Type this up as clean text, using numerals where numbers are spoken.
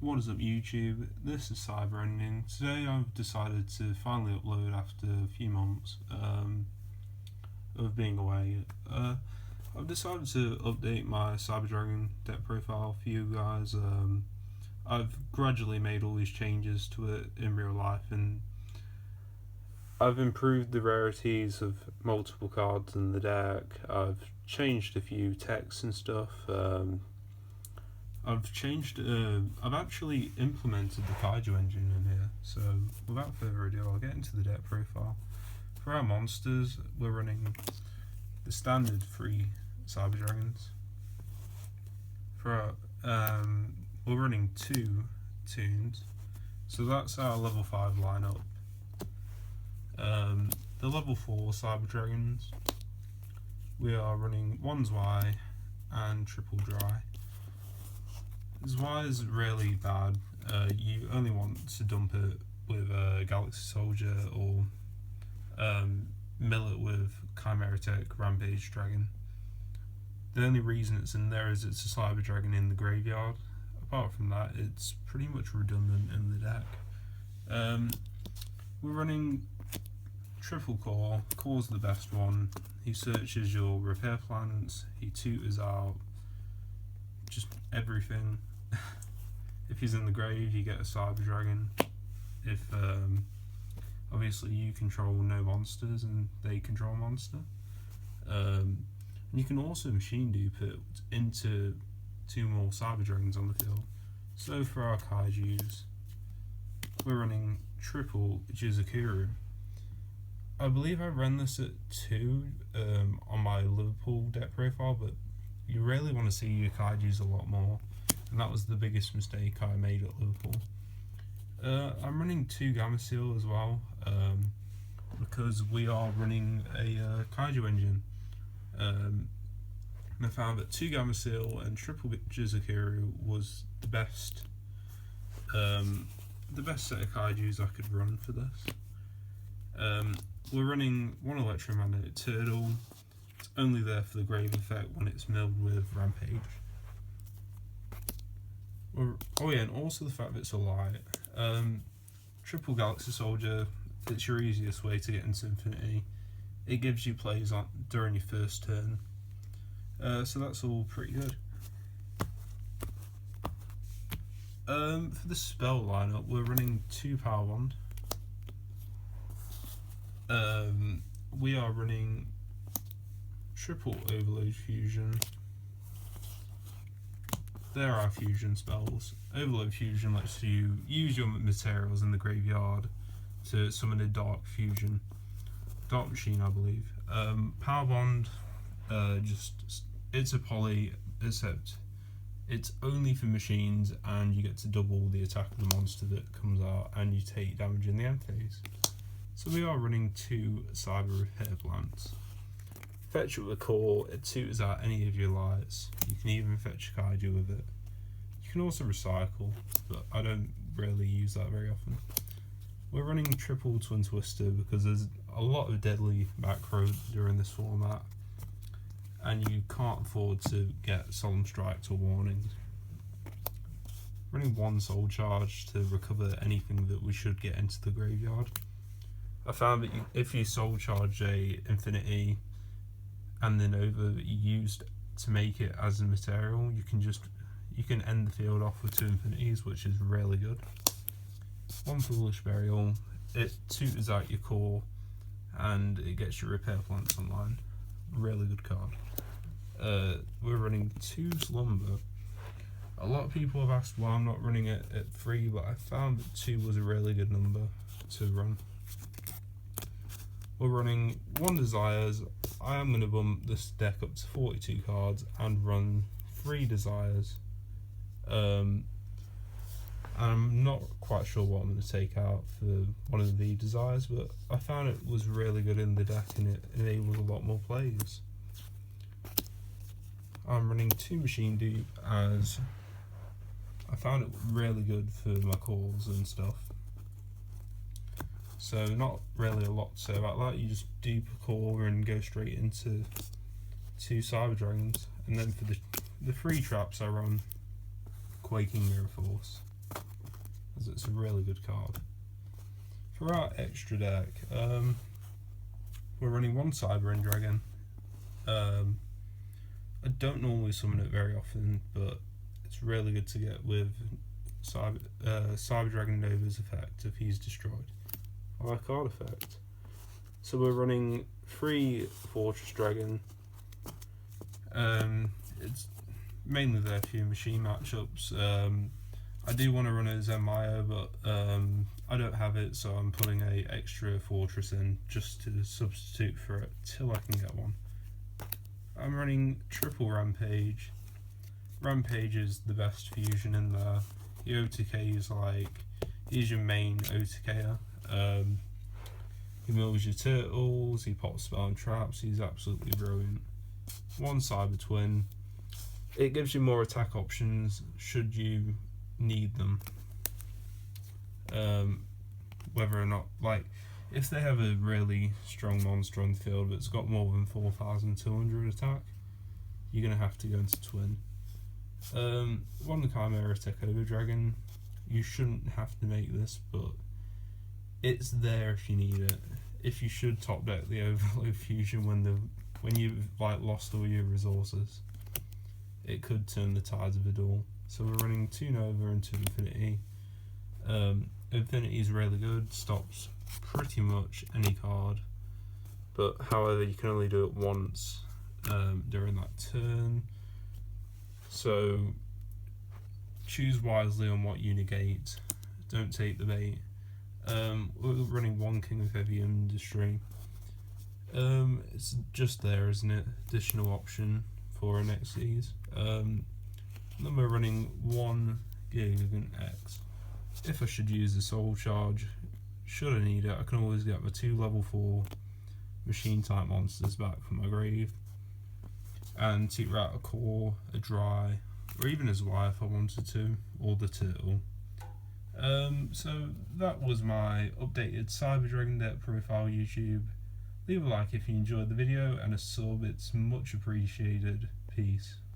What is up YouTube? This is Cyber Ending. Today I've decided to finally upload after a few months of being away. I've decided to update my Cyber Dragon deck profile for you guys. I've gradually made all these changes to it in real life, and I've improved the rarities of multiple cards in the deck. I've changed a few texts and stuff. I've actually implemented the Kaiju engine in here. So without further ado, I'll get into the deck profile. For our monsters, we're running the standard 3 Cyber Dragons. For our, we're running 2 Toons. So that's our level 5 lineup. The level 4 Cyber Dragons, we are running 1 Zwei and triple Dry. Zwei is really bad. You only want to dump it with Galaxy Soldier or mill it with Chimera Tech Rampage Dragon. The only reason it's in there is it's a Cyber Dragon in the graveyard. Apart from that, it's pretty much redundant in the deck. We're running Triple Core. Core's the best one. He searches your repair plans, he tutors out just everything. If he's in the grave, you get a Cyber Dragon. If obviously you control no monsters and they control a monster. And you can also machine dupe it into 2 more Cyber Dragons on the field. So for our Kaijus, we're running triple Jizukuru. I believe I ran this at 2 on my Liverpool deck profile, but you really want to see your Kaijus a lot more. And that was the biggest mistake I made at Liverpool. I'm running 2 Gameciel as well, because we are running a Kaiju engine. I found that 2 Gameciel and triple Jizukuru was the best set of Kaijus I could run for this. We're running 1 Electromagnetic Turtle. It's only there for the grave effect when it's milled with Rampage. Oh yeah, and also the fact that it's a light. Triple Galaxy Soldier, it's your easiest way to get into Infinity. It gives you plays on during your first turn. So that's all pretty good. For the spell lineup, we're running 2 Power Wand. We are running triple Overload Fusion. There are fusion spells. Overload Fusion lets you use your materials in the graveyard to summon a Dark Fusion. Dark Machine, I believe. Power Bond, it's a poly, except it's only for machines, and you get to double the attack of the monster that comes out, and you take damage in the end phase. So we are running 2 Cyber Repair Plants. Fetch it with a core, it tutors out any of your lights. You can even fetch a Kaiju with it. You can also recycle, but I don't really use that very often. We're running triple Twin Twister because there's a lot of deadly macro during this format, and you can't afford to get Solemn Strikes or Warnings. Running 1 Soul Charge to recover anything that we should get into the graveyard. I found that if you Soul Charge a Infinity and then over used to make it as a material, you can end the field off with 2 Infinities, which is really good. 1 Foolish Burial, it tutors out your core and it gets your repair plants online. Really good card. We're running 2 Slumber. A lot of people have asked why I'm not running it at 3, but I found that 2 was a really good number to run. We're running 1 Desires. I am going to bump this deck up to 42 cards and run 3 Desires. I'm not quite sure what I'm going to take out for one of the Desires, but I found it was really good in the deck and it enables a lot more plays. I'm running 2 Machine Dupe as I found it really good for my calls and stuff. So not really a lot to say about that. You just dupe a core and go straight into 2 Cyber Dragons. And then for the free traps I run Quaking Mirror Force. cards. It's a really good card. For our extra deck, we're running one Cyber Dragon. I don't normally summon it very often, but it's really good to get with Cyber Dragon Nova's effect if he's destroyed. Our card effect. So we're running 3 Fortress Dragon. It's mainly there for your machine matchups. I do want to run a Zenmaia, but I don't have it, so I'm putting a extra Fortress in just to substitute for it till I can get one. I'm running triple Rampage. Rampage is the best fusion in there. He OTKs he's your main OTKer. He mills your turtles, he pops spell and traps, he's absolutely brilliant. One Cyber Twin. It gives you more attack options should you need them. Whether or not, if they have a really strong monster on the field that's got more than 4,200 attack, you're going to have to go into Twin. One Chimera Takeover Dragon. You shouldn't have to make this, but it's there if you need it. If you should top deck the Overload Fusion when you've lost all your resources, it could turn the tides of a duel. So we're running 2 Nova and 2 Infinity. Infinity is really good, stops pretty much any card, but however you can only do it once during that turn. So choose wisely on what you negate. Don't take the bait. We're running 1 King of Heavy Industry. It's just there, isn't it? Additional option for an Xyz. Then we're running 1 Gigant X. If I should use the Soul Charge, should I need it, I can always get my 2 level 4 machine type monsters back from my grave and take out a core, a dry, or even a Zwei if I wanted to, or the turtle. So that was my updated Cyber Dragon deck profile. YouTube, leave a like if you enjoyed the video and a sub, it's much appreciated. Peace.